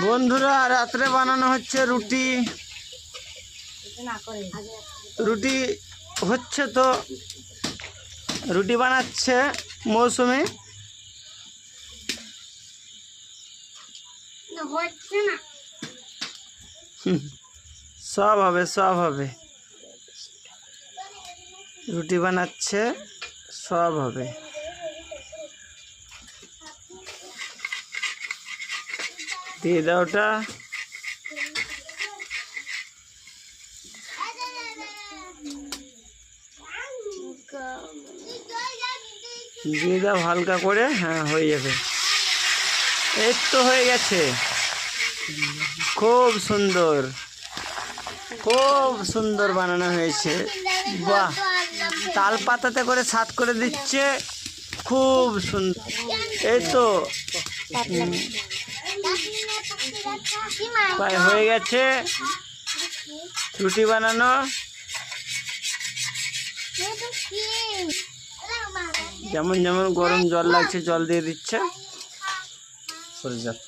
বন্ধুরা রাত্রে বানানো হচ্ছে রুটি। রুটি হচ্ছে তো, রুটি বানাচ্ছে মৌসুমি। সব হবে, সব হবে। রুটি বানাচ্ছে, সব হবে। দিয়ে দাও ওটা। দিয়ে দাও হালকা করে, হ্যাঁ হয়ে যাবে। এই তো হয়ে গেছে, খুব সুন্দর, খুব সুন্দর বানানো হয়েছে। বাহ, তাল পাতাতে করে সাত করে দিচ্ছে, খুব সুন্দর। এই তো প্রায় হয়ে গেছে রুটি বানানো। যেমন যেমন গরম জল লাগছে জল দিয়ে দিচ্ছে। সরে যাচ্ছ।